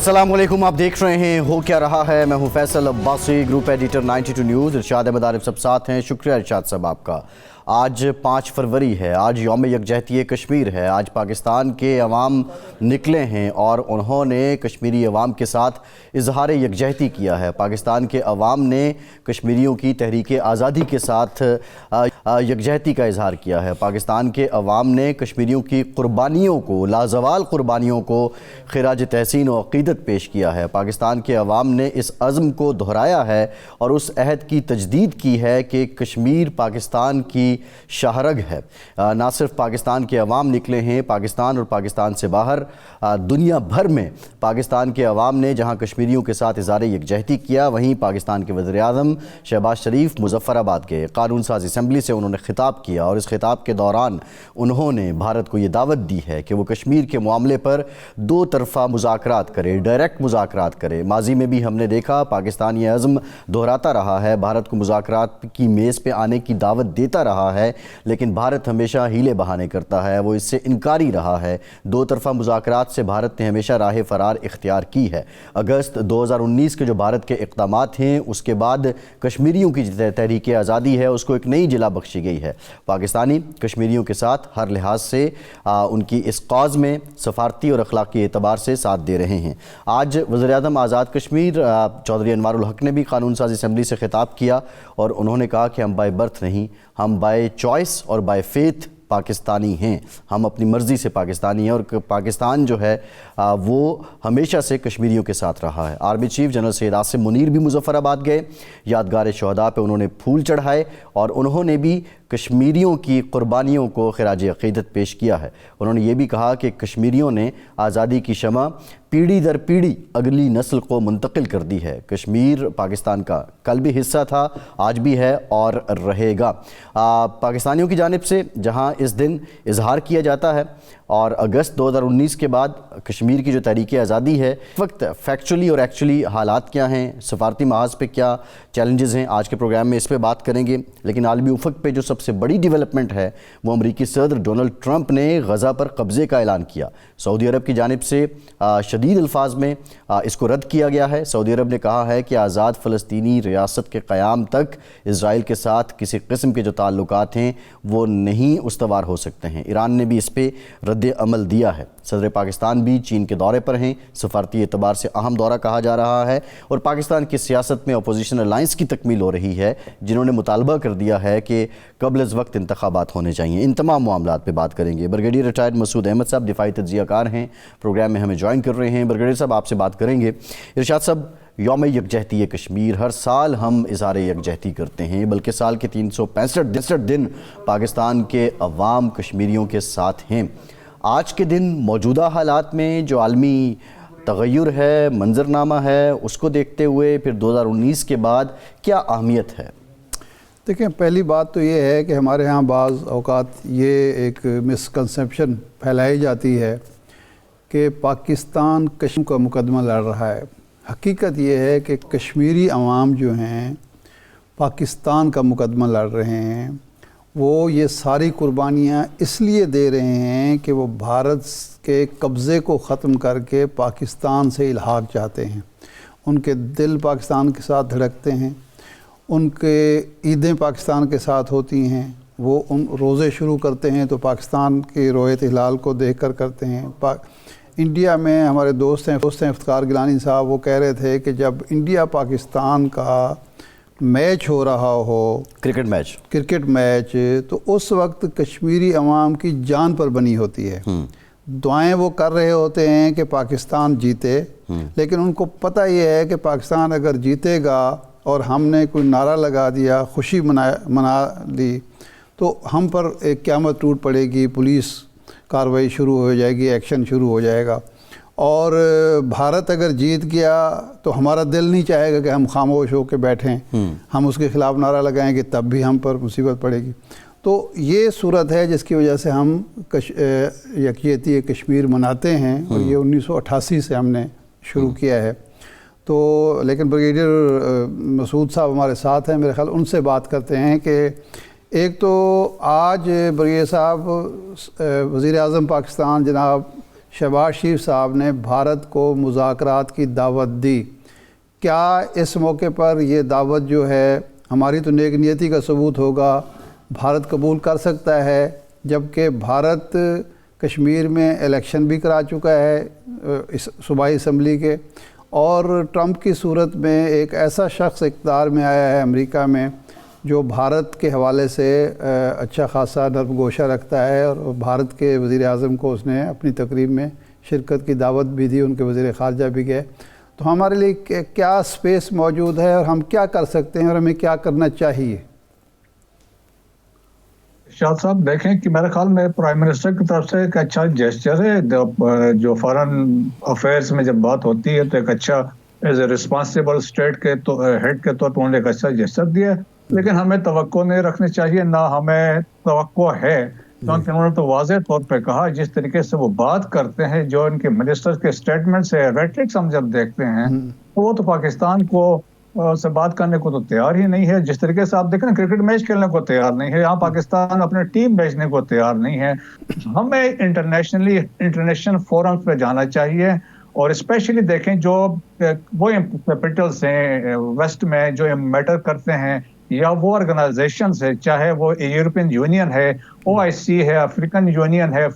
अस्सलाम वालेकुम, आप देख रहे हैं हो क्या रहा है। मैं हूं Faisal Abbasi, group editor 92 news. Irshad Ahmad Arif सब साथ हैं। शुक्रिया इरशाद साहब आपका। आज 5 फरवरी है, आज यौम यकजहती कश्मीर है। आज पाकिस्तान के अवाम निकले हैं और उन्होंने कश्मीरी अवाम के साथ इजहार यकजहती किया है। पाकिस्तान के अवाम ने कश्मीरियों की तहरीक आज़ादी के साथ यकजहती का इजहार किया है। पाकिस्तान के अवाम ने कश्मीरियों की कुर्बानियों को, लाजवाल कुर्बानियों को खिराज तहसीन और अक़ीदत पेश किया है। पाकिस्तान के अवाम ने इस अज़्म को दोहराया है और उस अहद की तजदीद की है कि कश्मीर पाकिस्तान की शाहरग है। ना सिर्फ पाकिस्तान के अवाम निकले हैं, पाकिस्तान और पाकिस्तान से बाहर दुनिया भर में पाकिस्तान के अवाम ने जहां कश्मीरियों के साथ इज़हार यकजहती किया, वहीं पाकिस्तान के वज़ीर आज़म शहबाज शरीफ मुज़फ़्फ़राबाद गए। कानून साज़ असम्बली से उन्होंने खिताब किया और इस खिताब के दौरान उन्होंने भारत को ये दावत दी है कि वो कश्मीर के मामले पर दो तरफ़ा मुज़ाकरात करे, डायरेक्ट मुज़ाकरात करे। माजी में भी हमने देखा पाकिस्तान ये अज़्म दोहराता रहा है, भारत को मुज़ाकरात की मेज़ पे आने की दावत देता रहा है, लेकिन भारत हमेशा हीले बहाने करता है, वो इससे इनकारी रहा है। दो तरफ़ा मुज़ाकरात से भारत ने हमेशा राह फ़रार इख्तियार की है। अगस्त 2019 के जो भारत के इक़दामात हैं, उसके बाद कश्मीरियों की तहरीक आज़ादी है उसको एक नई जिला बख्शी गई है। पाकिस्तानी कश्मीरियों के साथ हर लिहाज से उनकी इस कौज़ में सफ़ारती और अखलाक़ी एतबार से साथ दे रहे हैं। आज वज़ीर आज़म आज़ाद कश्मीर चौधरी अनवारुल हक ने भी कानून साज़ असम्बली से खिताब किया और उन्होंने कहा कि हम बाय बर्थ नहीं, हम बाय चॉइस और बाय फेथ पाकिस्तानी हैं। हम अपनी मर्ज़ी से पाकिस्तानी हैं और पाकिस्तान जो है वो हमेशा से कश्मीरियों के साथ रहा है। Army chief general Syed Asim Munir भी मुज़फ़्फ़राबाद गए, यादगार शहदा पे उन्होंने फूल चढ़ाए और उन्होंने भी कश्मीरियों की कुर्बानियों को खिराज अक़ीदत पेश किया है। उन्होंने ये भी कहा कि कश्मीरियों ने आज़ादी की शमा पीढ़ी दर पीढ़ी अगली नस्ल को मुंतकिल कर दी है। कश्मीर पाकिस्तान का कल भी हिस्सा था, आज भी है और रहेगा। पाकिस्तानियों की जानिब से जहां इस दिन इजहार किया जाता है और अगस्त 2019 के बाद कश्मीर की जो तहरीक आज़ादी है, इस वक्त फैक्चुअली और एक्चुअली हालात क्या हैं, सफारती महाज पे क्या चैलेंजेस हैं, आज के प्रोग्राम में इस पे बात करेंगे। लेकिन आलमी उफ़क़ पे जो सबसे बड़ी डेवलपमेंट है वो अमरीकी सदर डोनाल्ड ट्रंप ने गज़ा पर कब्ज़े का ऐलान किया। सऊदी अरब की जानिब से शदीद अल्फाज में इसको रद्द किया गया है। सऊदी अरब ने कहा है कि आज़ाद फ़लस्तीनी रियासत के क़याम तक इज़राइल के साथ किसी किस्म के जो ताल्लुकात हैं वो नहीं उस्तवार हो सकते हैं। ईरान ने भी इस पर रद्द अमल दिया है। सदर पाकिस्तान भी चीन के दौरे पर हैं, सफारती एतबार से अहम दौरा कहा जा रहा है और पाकिस्तान की सियासत में अपोजिशन अलाइंस की तकमील हो रही है, जिन्होंने मुतालबा कर दिया है कि कबल अज़ वक्त इंतखाबात होने चाहिए। इन तमाम मामलात पे बात करेंगे। ब्रिगेडियर रिटायर्ड मसूद अहमद साहब दिफाई तज्ज़ियाकार हैं, प्रोग्राम में हमें ज्वाइन कर रहे हैं। ब्रिगेडियर साहब आपसे बात करेंगे। इरशाद साहब, यौम यकजहती कश्मीर, हर साल हम इज़हार यकजहती करते हैं, बल्कि साल के 365 दिन पाकिस्तान के अवाम कश्मीरियों के साथ हैं। आज के दिन मौजूदा हालात में जो आलमी तग़य्युर है, मंजरनामा है, उसको देखते हुए फिर 2019 के बाद क्या अहमियत है? देखें, पहली बात तो ये है कि हमारे यहाँ बाज़ औक़ात ये एक मिसकंसेप्शन फैलाई जाती है कि पाकिस्तान कश्मीर का मुकदमा लड़ रहा है। हकीकत ये है कि कश्मीरी अवाम जो हैं पाकिस्तान का मुकदमा लड़ रहे हैं। वो ये सारी कुर्बानियाँ इसलिए दे रहे हैं कि वो भारत के कब्ज़े को ख़त्म करके पाकिस्तान से इल्हाक़ चाहते हैं। उनके दिल पाकिस्तान के साथ धड़कते हैं, उनके ईदें पाकिस्तान के साथ होती हैं। वो उन रोज़े शुरू करते हैं तो पाकिस्तान के रोयत हिलाल को देख कर करते हैं। इंडिया में हमारे दोस्त हैं इफ्तिखार गिलानी साहब, वो कह रहे थे कि जब इंडिया पाकिस्तान का मैच हो रहा हो, क्रिकेट मैच, तो उस वक्त कश्मीरी अवाम की जान पर बनी होती है। दुआएं वो कर रहे होते हैं कि पाकिस्तान जीते, लेकिन उनको पता ये है कि पाकिस्तान अगर जीतेगा और हमने कोई नारा लगा दिया, खुशी मना ली, तो हम पर एक क़यामत टूट पड़ेगी, पुलिस कार्रवाई शुरू हो जाएगी, एक्शन शुरू हो जाएगा। और भारत अगर जीत गया तो हमारा दिल नहीं चाहेगा कि हम खामोश होकर बैठें, हम उसके ख़िलाफ़ नारा लगाएंगे, तब भी हम पर मुसीबत पड़ेगी। तो ये सूरत है जिसकी वजह से हम यकजहती कश्मीर मनाते हैं और ये 1988 से हमने शुरू किया है। तो लेकिन ब्रिगेडियर मसूद साहब हमारे साथ हैं, मेरे ख्याल उनसे बात करते हैं कि एक तो आज ब्रिगेडियर साहब वज़ीर आज़म पाकिस्तान जनाब शहबाज शरीफ साहब ने भारत को मुज़ाकरात की दावत दी। क्या इस मौके पर ये दावत जो है हमारी तो नेक नियति का सबूत होगा, भारत कबूल कर सकता है, जबकि भारत कश्मीर में इलेक्शन भी करा चुका है इस सूबाई असम्बली के, और ट्रंप की सूरत में एक ऐसा शख्स इक़्तिदार में आया है अमेरिका में जो भारत के हवाले से अच्छा खासा नरमगोशा रखता है, और भारत के वज़ीर आज़म को उसने अपनी तकरीब में शिरकत की दावत भी दी, उनके वज़ीर ख़ारजा भी गए। तो हमारे लिए क्या स्पेस मौजूद है और हम क्या कर सकते हैं और हमें क्या करना चाहिए? शाह साहब देखें कि मेरे ख्याल में प्राइम मिनिस्टर की तरफ से एक अच्छा जेस्चर है। जो फॉरेन अफेयर्स में जब बात होती है तो एक अच्छा एज ए रिस्पॉन्सिबल स्टेट के तो हेड के तौर पर उन्होंने एक अच्छा जेस्चर दिया है, लेकिन हमें तवक्को नहीं रखनी चाहिए, ना हमें तवक्को है, क्योंकि उन्होंने तो वाज़ेह तौर पे कहा। जिस तरीके से वो बात करते हैं, जो इनके मिनिस्टर्स के स्टेटमेंट्स है, रेटरिक्स हम जब देखते हैं तो वो तो पाकिस्तान को से बात करने को तो तैयार ही नहीं है। जिस तरीके से आप देखें ना, क्रिकेट मैच खेलने को तैयार नहीं है, यहाँ पाकिस्तान अपने टीम भेजने को तैयार नहीं है। हमें इंटरनेशनल फोरम्स पे जाना चाहिए, और स्पेशली देखें जो वो कैपिटल्स हैं वेस्ट में जो मैटर करते हैं, या वो ऑर्गेनाइजेशंस है, चाहे वो यूरोपियन यूनियन है, OIC है, अफ्रीकन यूनियन है,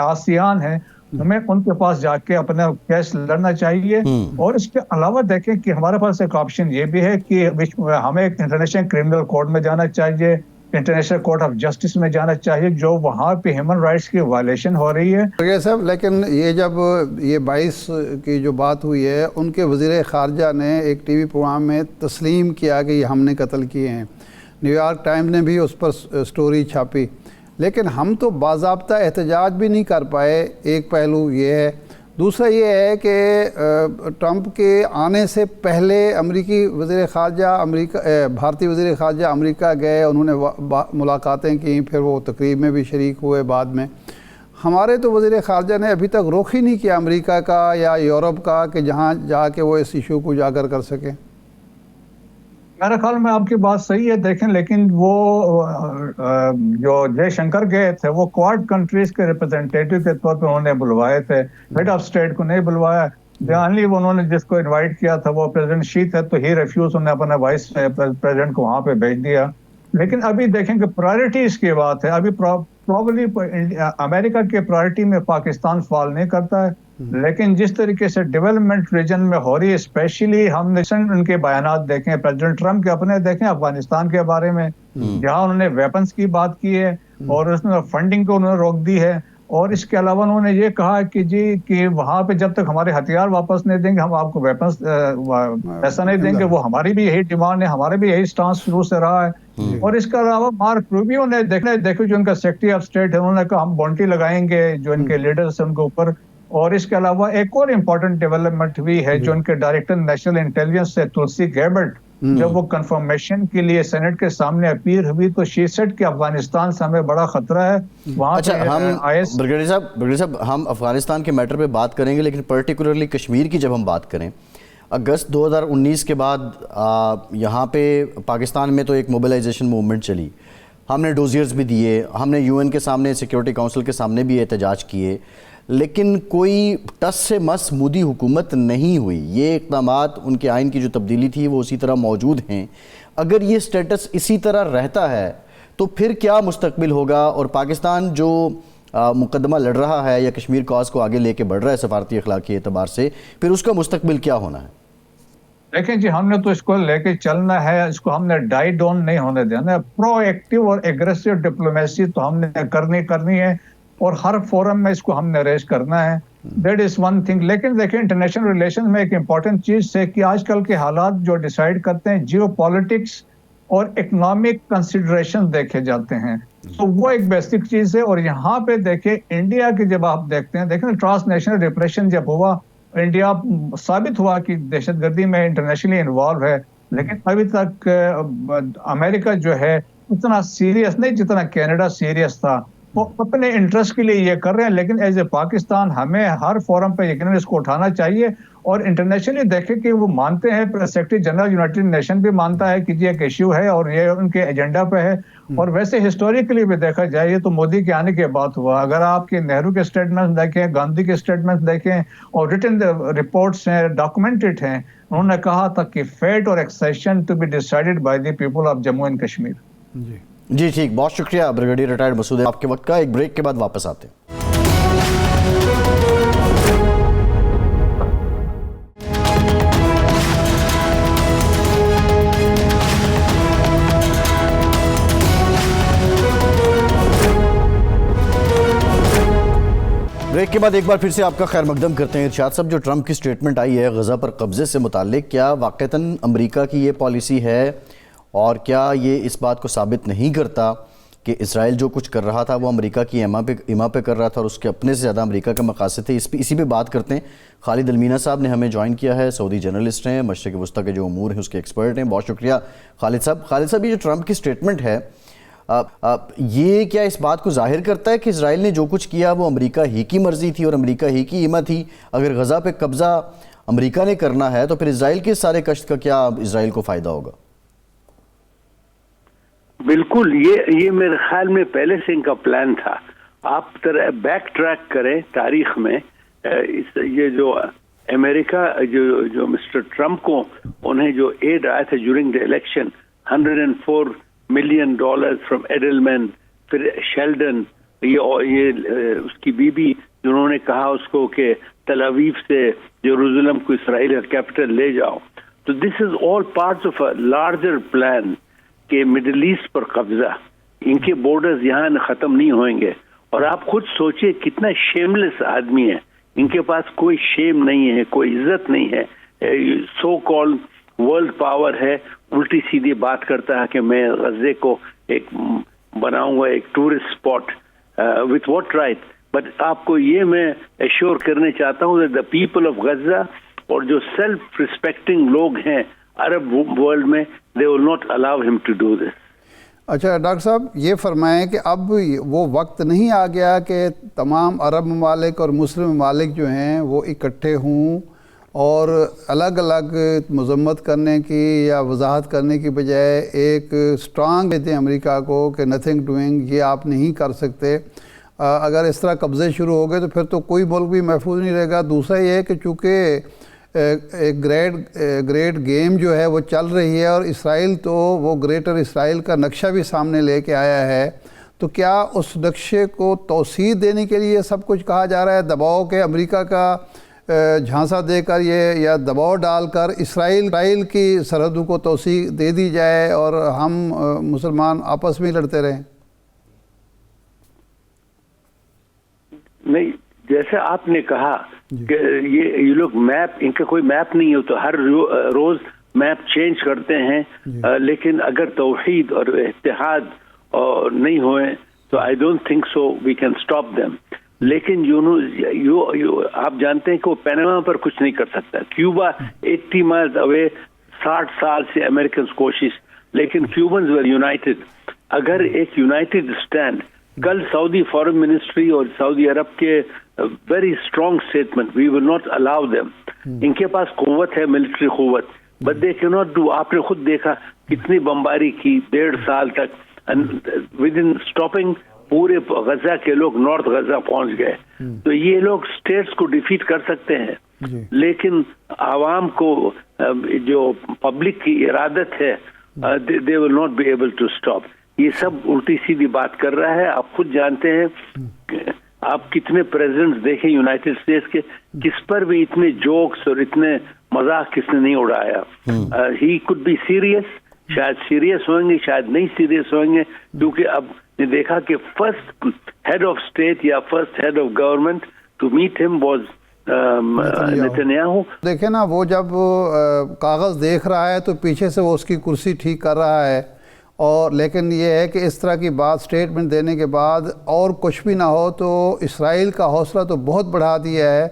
आसियान है, हमें उनके पास जाके अपना केस लड़ना चाहिए। और इसके अलावा देखें कि हमारे पास एक ऑप्शन ये भी है कि हमें इंटरनेशनल क्रिमिनल कोर्ट में जाना चाहिए, इंटरनेशनल कोर्ट ऑफ जस्टिस में जाना चाहिए, जो वहाँ पे ह्यूमन राइट्स की वायलेशन हो रही है। साहब, लेकिन ये जब ये 22 की जो बात हुई है, उनके वज़ीर ख़ारजा ने एक TV प्रोग्राम में तस्लीम किया कि ये हमने कत्ल किए हैं, न्यूयॉर्क टाइम्स ने भी उस पर स्टोरी छापी, लेकिन हम तो बाज़ाब्ता एहतजाज भी नहीं कर पाए। एक पहलू ये है। दूसरा ये है कि ट्रंप के आने से पहले अमेरिकी वज़ीर ख़ारजा भारतीय वज़ीर ख़ारजा अमेरिका गए, उन्होंने मुलाकातें की, फिर वो तकरीब में भी शरीक हुए बाद में। हमारे तो वज़ीर ख़ारजा ने अभी तक रुख ही नहीं किया अमेरिका का या यूरोप का कि जहाँ जाके वो इस इशू को उजागर कर सकें। मेरे ख्याल में आपकी बात सही है, देखें, लेकिन वो जो जयशंकर गए थे वो क्वाड कंट्रीज के रिप्रेजेंटेटिव के तौर पर उन्होंने बुलवाए थे, हेड ऑफ स्टेट को नहीं बुलवाया। जानली उन्होंने जिसको इनवाइट किया था वो प्रेसिडेंट शी थे, तो ही रिफ्यूज, उन्होंने अपने वाइस प्रेसिडेंट को वहां पे भेज दिया। लेकिन अभी देखें कि प्रायोरिटीज की बात है, अभी प्रॉब्ली अमेरिका के प्रायोरिटी में पाकिस्तान फॉल नहीं करता है, लेकिन जिस तरीके से डेवलपमेंट रीजन में हो रही है, स्पेशली हमने उनके बयानात देखें, प्रेसिडेंट ट्रंप के अपने देखें अफगानिस्तान के बारे में, जहां उन्होंने वेपन्स की बात की है और उसमें फंडिंग को उन्होंने रोक दी है। और इसके अलावा उन्होंने ये कहा कि जी कि वहां पे जब तक हमारे हथियार वापस नहीं देंगे हम आपको वेपन्स ऐसा नहीं देंगे। वो हमारी भी यही डिमांड है, हमारे भी यही स्टांस शुरू से रहा है। और इसके अलावा मार्क रूबियो ने देखो जो उनका सेक्रेटरी ऑफ स्टेट है, उन्होंने कहा हम बाउंड्री लगाएंगे जो इनके लीडर्स हैं उनके ऊपर। और इसके अलावा एक और इम्पोर्टेंट डेवलपमेंट भी है, जो उनके डायरेक्टर नेशनल इंटेलिजेंस है तुलसी गैबर्ट, जब वो कंफर्मेशन के लिए सेनेट के सामने अपील हुई तो शी सेड कि अफगानिस्तान से हमें बड़ा खतरा है वहाँ। अच्छा, हम ब्रिगेडियर साहब हम अफगानिस्तान के मैटर पे बात करेंगे, लेकिन पर्टिकुलरली कश्मीर की जब हम बात करें, अगस्त 2019 के बाद यहाँ पे पाकिस्तान में तो एक मोबिलाइजेशन मूवमेंट चली, हमने डोजियर्स भी दिए, हमने UN के सामने, सिक्योरिटी काउंसिल के सामने भी एहतजाज किए, लेकिन कोई टस से मस मोदी हुकूमत नहीं हुई। ये इक़दामात, उनके आइन की जो तब्दीली थी वो उसी तरह मौजूद हैं। अगर ये स्टेटस इसी तरह रहता है तो फिर क्या मुस्तकबिल होगा, और पाकिस्तान जो मुकदमा लड़ रहा है या कश्मीर कॉज को आगे लेके बढ़ रहा है सफारती अखलाकी एतबार से, फिर उसका मुस्तकबिल क्या होना है? देखें जी, हमने तो इसको लेके चलना है, इसको हमने डाई डाउन नहीं होने देना है। प्रोएक्टिव और एग्रेसिव डिप्लोमेसी तो हमने करनी है, और हर फोरम में इसको हमने रेज करना है। That is one thing. लेकिन देखिए, इंटरनेशनल रिलेशन में एक इंपॉर्टेंट चीज है कि आजकल के हालात जो डिसाइड करते हैं, जियो पॉलिटिक्स और इकोनॉमिक कंसिडरेशन देखे जाते हैं, तो वो एक बेसिक चीज है। और यहाँ पे देखे इंडिया की जब आप देखते हैं, देखें ट्रांसनेशनल रिप्रेशन जब हुआ, इंडिया साबित हुआ कि दहशतगर्दी में इंटरनेशनली इन्वॉल्व है, लेकिन अभी तक अमेरिका जो है उतना सीरियस नहीं जितना कनाडा सीरियस था। وہ اپنے انٹرسٹ کے لیے یہ کر رہے ہیں، لیکن ایز اے پاکستان ہمیں ہر فورم پہ یقیناً اس کو اٹھانا چاہیے، اور انٹرنیشنلی دیکھیں کہ وہ مانتے ہیں، سیکرٹری جنرل یونائٹڈ نیشن بھی مانتا ہے کہ یہ ایک ایشو ہے اور یہ ان کے ایجنڈا پہ ہے، اور ویسے ہسٹوریکلی بھی دیکھا جائے یہ تو مودی کے آنے کے بعد ہوا۔ اگر آپ کے نہرو کے اسٹیٹمنٹ دیکھیں، گاندھی کے اسٹیٹمنٹ دیکھیں، اور ریٹن رپورٹس ہیں، ڈاکومنٹڈ ہیں، انہوں نے کہا تھا کہ فیٹ اور accession to be decided by the people of Jammu and Kashmir. جی ٹھیک، بہت شکریہ بریگیڈیئر ریٹائرڈ مسعود، آپ کے وقت کا۔ ایک بریک کے بعد واپس آتے ہیں۔ بریک کے بعد ایک بار پھر سے آپ کا خیر مقدم کرتے ہیں۔ ارشاد صاحب، جو ٹرمپ کی سٹیٹمنٹ آئی ہے غزہ پر قبضے سے متعلق، کیا واقعتاً امریکہ کی یہ پالیسی ہے، اور کیا یہ اس بات کو ثابت نہیں کرتا کہ اسرائیل جو کچھ کر رہا تھا وہ امریکہ کی ایما پہ کر رہا تھا، اور اس کے اپنے سے زیادہ امریکہ کا مقاصد تھے؟ اسی پہ بات کرتے ہیں۔ خالد المینا صاحب نے ہمیں جوائن کیا ہے، سعودی جرنلسٹ ہیں، مشرق وسطیٰ کے جو امور ہیں اس کے ایکسپرٹ ہیں۔ بہت شکریہ خالد صاحب۔ خالد صاحب، یہ جو ٹرمپ کی سٹیٹمنٹ ہے، یہ کیا اس بات کو ظاہر کرتا ہے کہ اسرائیل نے جو کچھ کیا وہ امریکہ ہی کی مرضی تھی اور امریکہ ہی کی ایما تھی؟ اگر غزہ پہ قبضہ امریکہ نے کرنا ہے تو پھر اسرائیل کے سارے کشت کا کیا اسرائیل کو فائدہ ہوگا؟ بالکل، یہ میرے خیال میں پہلے سے ان کا پلان تھا۔ آپ بیک ٹریک کریں تاریخ میں، یہ جو امریکہ جو مسٹر ٹرمپ کو انہیں جو ایڈ آیا تھا during the election, $104 million from Edelman, پھر شیلڈن، یہ اس کی بیوی جنہوں نے کہا اس کو کہ تل اویو سے یروشلم کو اسرائیل کا کیپٹل لے جاؤ، تو this is all parts of a larger plan کہ مڈل ایسٹ پر قبضہ، ان کے بارڈرز یہاں ختم نہیں ہوئیں گے۔ اور آپ خود سوچئے کتنا شیملیس آدمی ہے، ان کے پاس کوئی شیم نہیں ہے، کوئی عزت نہیں ہے، سو کال ورلڈ پاور ہے، الٹی سیدھی بات کرتا ہے کہ میں غزے کو ایک بناؤں گا ایک tourist spot, with what right? But آپ کو یہ میں ایشور کرنے چاہتا ہوں کہ دا پیپل آف غزہ اور جو سیلف ریسپیکٹنگ لوگ ہیں عرب ورلڈ میں، they will not allow him to do this۔ اچھا ڈاکٹر صاحب، یہ فرمائیں کہ اب وہ وقت نہیں آ گیا کہ تمام عرب ممالک اور مسلم ممالک جو ہیں وہ اکٹھے ہوں اور الگ الگ مذمت کرنے کی یا وضاحت کرنے کی بجائے ایک سٹرانگ دیتے ہیں امریکہ کو کہ نتھنگ ڈوئنگ، یہ آپ نہیں کر سکتے؟ اگر اس طرح قبضے شروع ہو گئے تو پھر تو کوئی ملک بھی محفوظ نہیں رہے گا۔ دوسرا یہ ہے کہ چونکہ ایک گریٹ گیم جو ہے وہ چل رہی ہے، اور اسرائیل تو وہ گریٹر اسرائیل کا نقشہ بھی سامنے لے کے آیا ہے، تو کیا اس نقشے کو توسیع دینے کے لیے سب کچھ کہا جا رہا ہے؟ دباؤ کے امریکہ کا جھانسا دے کر یہ، یا دباؤ ڈال کر اسرائیل کی سرحدوں کو توسیع دے دی جائے اور ہم مسلمان آپس میں لڑتے رہیں؟ نہیں، جیسے آپ نے کہا کہ یہ لوگ میپ، ان کا کوئی میپ نہیں ہے، تو ہر روز میپ چینج کرتے ہیں، لیکن اگر توحید اور اتحاد نہیں ہوئے تو I don't think so we can stop them. لیکن آپ جانتے ہیں کہ وہ پیناما پر کچھ نہیں کر سکتا، کیوبا 80 مائلز اوے، 60 سال سے امریکنز کوشش، لیکن کیوبنز ور یونائٹڈ۔ اگر ایک یونائٹڈ اسٹینڈ، کل سعودی فارن منسٹری اور سعودی عرب کے very strong statement, we will not allow them, ان کے پاس قوت ہے، ملٹری قوت، بٹ دے کی ناٹ ڈو۔ آپ نے خود دیکھا کتنی بمباری کی 1.5 سال تک، ود ان اسٹاپنگ پورے غزہ کے لوگ نارتھ غزہ پہنچ گئے۔ تو یہ لوگ اسٹیٹس کو ڈیفیٹ کر سکتے ہیں، لیکن عوام کو جو پبلک کی ارادت ہے، they will not be able to stop. یہ سب الٹی سیدھی بات کر رہا ہے۔ آپ خود جانتے ہیں کہ آپ کتنے پریزیڈنٹس دیکھیں یونائٹڈ اسٹیٹس کے، کس پر بھی اتنے جوکس اور اتنے مذاق کس نے نہیں اڑایا۔ ہی کوڈ بی سیریس، شاید سیریس ہوئیں گے، شاید نہیں سیریس ہوئیں گے، کیونکہ اب نے دیکھا کہ فرسٹ ہیڈ آف اسٹیٹ یا first head of government to meet him was Netanyahu. دیکھیں نا، وہ جب کاغذ دیکھ رہا ہے تو پیچھے سے وہ اس کی کرسی ٹھیک کر رہا ہے، اور لیکن یہ ہے کہ اس طرح کی بات سٹیٹمنٹ دینے کے بعد اور کچھ بھی نہ ہو تو اسرائیل کا حوصلہ تو بہت بڑھا دیا ہے،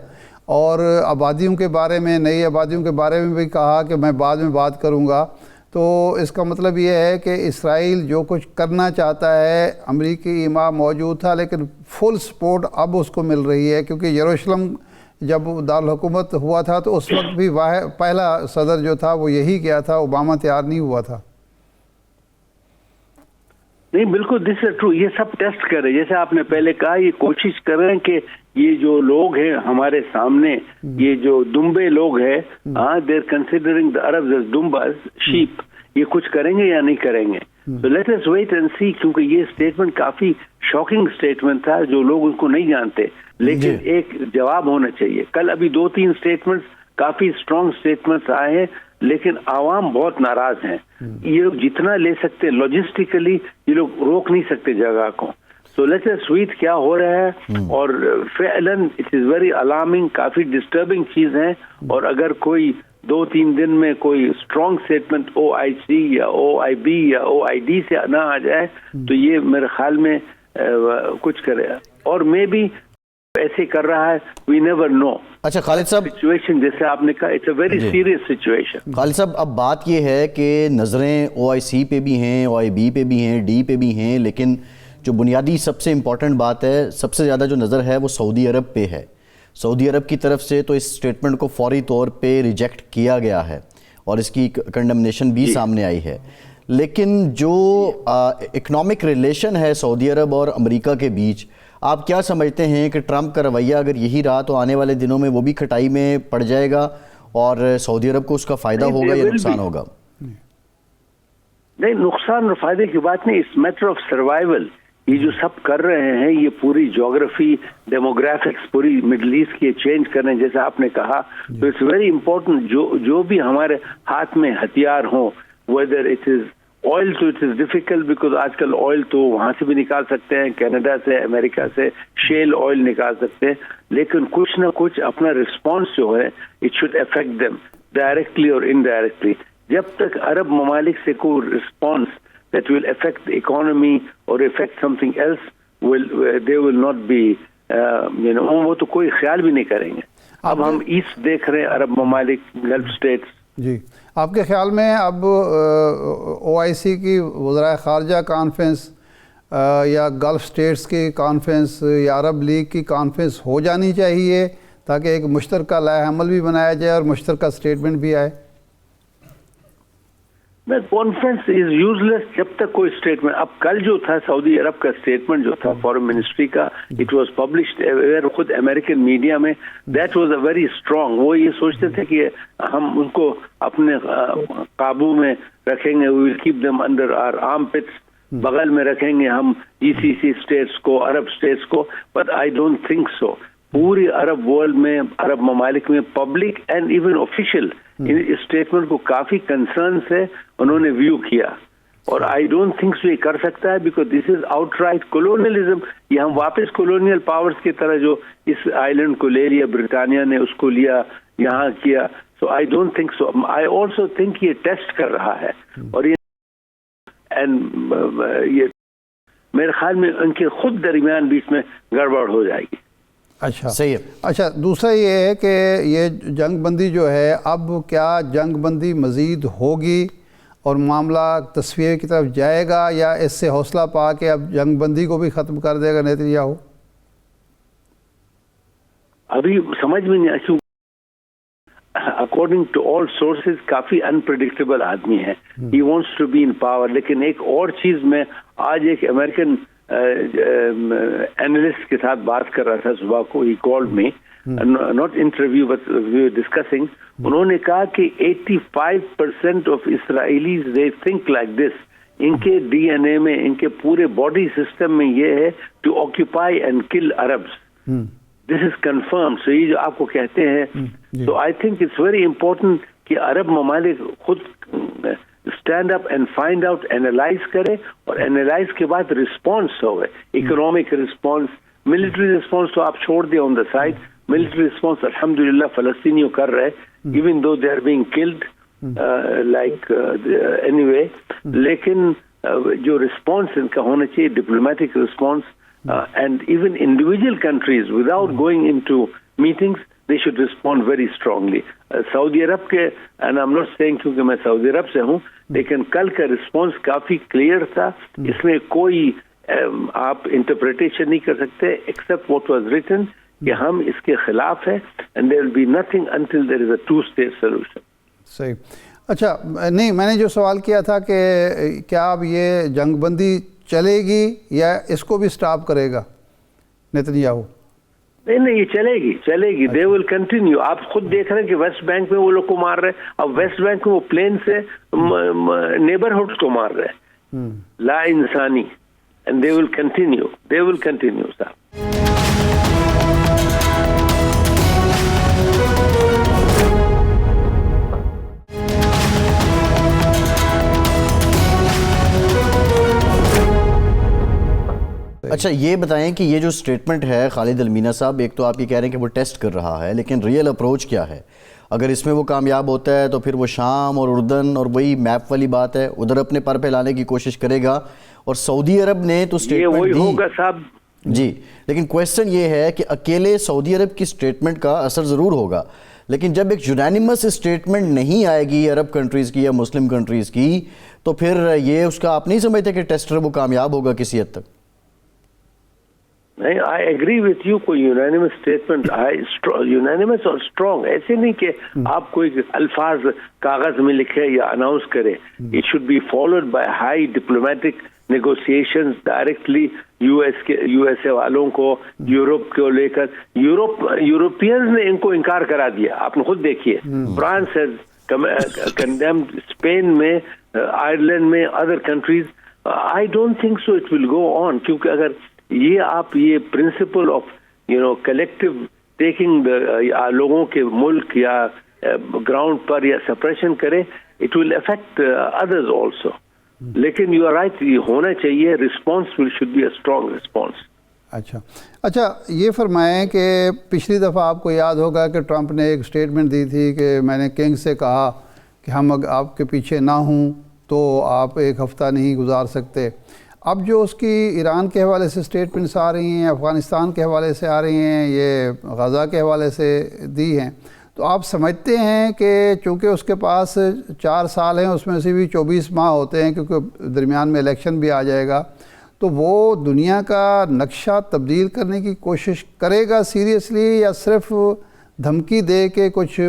اور آبادیوں کے بارے میں، نئی آبادیوں کے بارے میں بھی کہا کہ میں بعد میں بات کروں گا۔ تو اس کا مطلب یہ ہے کہ اسرائیل جو کچھ کرنا چاہتا ہے، امریکی امام موجود تھا لیکن فل سپورٹ اب اس کو مل رہی ہے، کیونکہ یروشلم جب دارالحکومت ہوا تھا تو اس وقت بھی پہلا صدر جو تھا وہ یہی کیا تھا، اوباما تیار نہیں ہوا تھا۔ نہیں بالکل دس از ٹرو، یہ سب ٹیسٹ کر رہے، جیسے آپ نے پہلے کہا یہ کوشش کر رہے ہیں کہ یہ جو لوگ ہیں ہمارے سامنے، یہ جو دمبے لوگ ہیں، they are considering the Arabs as دمباز شیپ، یہ کچھ کریں گے یا نہیں کریں گے؟ تو let us wait and see, کیونکہ یہ اسٹیٹمنٹ کافی شاکنگ اسٹیٹمنٹ تھا، جو لوگ ان کو نہیں جانتے، لیکن ایک جواب ہونا چاہیے۔ کل ابھی 2-3 اسٹیٹمنٹس کافی اسٹرانگ اسٹیٹمنٹس آئے ہیں، لیکن عوام بہت ناراض ہیں۔ یہ لوگ جتنا لے سکتے لاجسٹیکلی یہ لوگ روک نہیں سکتے جگہ کو۔ سو لیٹ اس ویٹ کیا ہو رہا ہے، اور فعلاً اٹ از ویری الارمنگ، کافی ڈسٹربنگ چیز ہے، اور اگر کوئی 2-3 دن میں کوئی اسٹرانگ اسٹیٹمنٹ OIC یا OIB یا OID سے نہ آ جائے تو یہ میرے خیال میں کچھ کرے، اور میں بھی ایسے کر رہا ہے، وی نیور نو۔ اچھا خالد صاحب، سچویشن جیسے آپ نے کہا it's a very serious situation. Khalid sahib اب بات یہ ہے کہ نظریں OIC پہ بھی ہیں، OIB پہ بھی ہیں، D پہ بھی ہیں، لیکن جو بنیادی سب سے امپورٹنٹ بات ہے، سب سے زیادہ جو نظر ہے وہ سعودی عرب پہ ہے۔ سعودی عرب کی طرف سے تو اس اسٹیٹمنٹ کو فوری طور پہ ریجیکٹ کیا گیا ہے اور اس کی کنڈمنیشن بھی سامنے آئی ہے، لیکن جو اکنامک ریلیشن ہے سعودی عرب اور امریکہ کے بیچ، آپ کیا سمجھتے ہیں کہ ٹرمپ کا رویہ اگر یہی رہا تو آنے والے دنوں میں وہ بھی کھٹائی میں پڑ جائے گا اور سعودی عرب کو اس کا فائدہ ہوگا یا نقصان ہوگا؟ نہیں، نقصان اور فائدے کی بات نہیں، اٹس میٹر آف سروائیول۔ یہ جو سب کر رہے ہیں، یہ پوری جغرافی، ڈیموگرافکس پوری مڈل ایسٹ کی چینج کر رہے ہیں، جیسا آپ نے کہا، تو اٹس ویری امپورٹنٹ جو بھی ہمارے ہاتھ میں ہتھیار ہوں، ویدر اٹ از آئل، تو اٹ از ڈیفیکلٹ بیکاز آج کل آئل تو وہاں سے بھی نکال سکتے ہیں، کینیڈا سے، امریکہ سے شیل آئل نکال سکتے ہیں، لیکن کچھ نہ کچھ اپنا رسپانس جو ہے it should affect them directly اور انڈائریکٹلی۔ جب تک عرب ممالک سے کوئی response that will affect the economy or affect something else, they will not be, وہ تو کوئی خیال بھی نہیں کریں گے۔ اب ہم ایسٹ دیکھ رہے ہیں، عرب ممالک، گلف اسٹیٹس۔ جی، آپ کے خیال میں اب OIC کی وزرائے خارجہ کانفرنس یا گلف اسٹیٹس کی کانفرنس یا عرب لیگ کی کانفرنس ہو جانی چاہیے تاکہ ایک مشترکہ لائحہ عمل بھی بنایا جائے اور مشترکہ اسٹیٹمنٹ بھی آئے؟ کانفرنس از یوز لیس جب تک کوئی اسٹیٹمنٹ۔ اب کل جو تھا سعودی عرب کا اسٹیٹمنٹ جو تھا فارن منسٹری کا، اٹ واز پبلشڈ خود امریکن میڈیا میں، that was a very strong. وہ یہ سوچتے تھے کہ ہم ان کو اپنے قابو میں رکھیں گے، we will keep them under our armpits, بغل میں رکھیں گے ہم GCC اسٹیٹس کو، عرب اسٹیٹس کو، but I don't think so. پوری عرب ورلڈ میں، عرب ممالک میں پبلک اینڈ ایون آفیشیل اس اسٹیٹمنٹ کو کافی کنسرنس ہے، انہوں نے ویو کیا، اور آئی ڈونٹ تھنک سو یہ کر سکتا ہے، because this is out right colonialism. یہ ہم واپس کولونیل پاورز کی طرح جو اس آئلینڈ کو لے لیا، برطانیہ نے اس کو لیا، یہاں کیا، so I don't think so. I also think یہ ٹیسٹ کر رہا ہے، اور یہ میرے خیال میں ان کے خود درمیان بیچ میں گڑبڑ ہو جائے گی۔ اچھا صحیح ہے۔ اچھا، دوسرا یہ ہے کہ یہ جنگ بندی جو ہے، اب کیا جنگ بندی مزید ہوگی اور معاملہ تصفیے کی طرف جائے گا، یا اس سے حوصلہ پا کے اب جنگ بندی کو بھی ختم کر دے گا نیتنیاہو؟ ابھی سمجھ میں نہیں آئی، اکارڈنگ ٹو آل سورسز کافی انپریڈکٹیبل آدمی ہے، he wants to be in power. لیکن ایک اور چیز میں آج ایک امریکن اینالسٹ کے ساتھ بات کر رہا تھا صبح کو، he called me, not interview but we were discussing, انہوں نے کہا کہ 85% of Israelis they think like this, ان کے DNA میں، ان کے پورے باڈی سسٹم میں یہ ہے to occupy and kill Arabs, this is confirmed. So یہ جو آپ کو کہتے ہیں، تو I think it's very important کہ عرب ممالک خود stand up and find out, analyse کرے، اور اینالائز کے بعد رسپانس ہوئے، اکنامک رسپانس، ملٹری رسپانس تو آپ چھوڑ دیں on the side, military response الحمدللہ فلسطینیوں کر رہے، even though they are being killed like anyway, لیکن جو رسپانس ان کا ہونا چاہیے diplomatic response, and even individual countries without going into meetings they should respond very strongly. سعودی عرب کے, and I'm not saying کیونکہ میں سعودی عرب سے ہوں, لیکن کل کا رسپانس کافی کلیئر تھا. اس میں کوئی آپ انٹرپریٹیشن نہیں کر سکتے except what was written کہ ہم اس کے خلاف ہیں, and there will be nothing until there is a two-state solution. صحیح. اچھا, نہیں, میں نے جو سوال کیا تھا کہ کیا اب یہ جنگ بندی چلے گی یا اس کو بھی سٹاپ کرے گا نیتن یاہو؟ نہیں, یہ چلے گی. دے ول کنٹینیو. آپ خود دیکھ رہے ہیں کہ ویسٹ بینک میں وہ لوگ کو مار رہے ہیں, اب ویسٹ بینک میں وہ پلین سے نیبرہڈز کو مار رہے ہیں, لا انسانی. اینڈ دے ول کنٹینیو صاحب. اچھا, یہ بتائیں کہ یہ جو سٹیٹمنٹ ہے خالد المینا صاحب, ایک تو آپ یہ کہہ رہے ہیں کہ وہ ٹیسٹ کر رہا ہے, لیکن ریئل اپروچ کیا ہے؟ اگر اس میں وہ کامیاب ہوتا ہے تو پھر وہ شام اور اردن اور وہی میپ والی بات ہے, ادھر اپنے پر پھیلانے کی کوشش کرے گا. اور سعودی عرب نے تو سٹیٹمنٹ دی ہوگا صاحب جی, لیکن کویسچن یہ ہے کہ اکیلے سعودی عرب کی سٹیٹمنٹ کا اثر ضرور ہوگا, لیکن جب ایک یونینیمس سٹیٹمنٹ نہیں آئے گی عرب کنٹریز کی یا مسلم کنٹریز کی, تو پھر یہ اس کا آپ نہیں سمجھتے کہ ٹیسٹر وہ کامیاب ہوگا کسی حد تک؟ نہیں, آئی ایگری وتھ یو. کوئی یونینیمس اسٹیٹمنٹ یونینیمس اور اسٹرانگ ایسے نہیں کہ آپ کوئی الفاظ کاغذ میں لکھے یا اناؤنس کرے. It should be followed by high diplomatic negotiations directly U S A والوں کو, یورپ کو لے کر. یورپینز نے ان کو انکار کرا دیا, آپ نے خود دیکھیے. فرانس ہیز کنڈیمڈ, اسپین میں, آئرلینڈ میں, other countries. I don't think so it will go on, کیونکہ اگر یہ پرنسپل آف کلیکٹو ٹیکنگ لوگوں کے ملک یا گراؤنڈ پر یا سپریشن کرے, it will affect others also. لیکن یو آر رائٹ, یہ ہونا چاہیے, response should be a strong response. اچھا, یہ فرمائیں کہ پچھلی دفعہ آپ کو یاد ہوگا کہ ٹرمپ نے ایک سٹیٹمنٹ دی تھی کہ میں نے کنگ سے کہا کہ ہم آپ کے پیچھے نہ ہوں تو آپ ایک ہفتہ نہیں گزار سکتے. اب جو اس کی ایران کے حوالے سے سٹیٹمنٹس آ رہی ہیں, افغانستان کے حوالے سے آ رہی ہیں, یہ غزہ کے حوالے سے دی ہیں, تو آپ سمجھتے ہیں کہ چونکہ اس کے پاس 4 سال ہیں, اس میں سے بھی 24 ماہ ہوتے ہیں کیونکہ درمیان میں الیکشن بھی آ جائے گا, تو وہ دنیا کا نقشہ تبدیل کرنے کی کوشش کرے گا سیریسلی, یا صرف دھمکی دے کے کچھ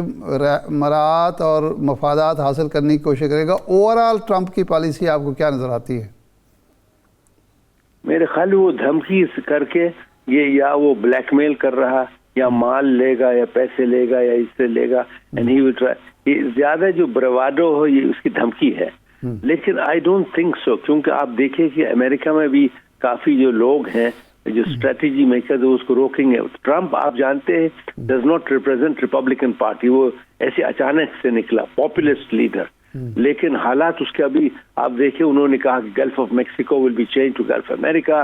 مراعات اور مفادات حاصل کرنے کی کوشش کرے گا؟ اوورآل ٹرمپ کی پالیسی آپ کو کیا نظر آتی ہے؟ میرے خیال وہ دھمکی کر کے یہ یا وہ بلیک میل کر رہا, یا مال لے گا یا پیسے لے گا یا اس سے لے گا, اینڈ ہی ول ٹرائی. یہ زیادہ جو بروادو ہو یہ اس کی دھمکی ہے. لیکن آئی ڈونٹ تھنک سو, کیونکہ آپ دیکھیں کہ امریکہ میں بھی کافی جو لوگ ہیں جو اسٹریٹجی میکر اس کو روکیں گے. ٹرمپ آپ جانتے ہیں does not represent Republican party, وہ ایسے اچانک سے نکلا پاپولسٹ لیڈر. لیکن حالات اس کے ابھی آپ دیکھیں, انہوں نے کہا کہ Gulf of Mexico will be change to Gulf America,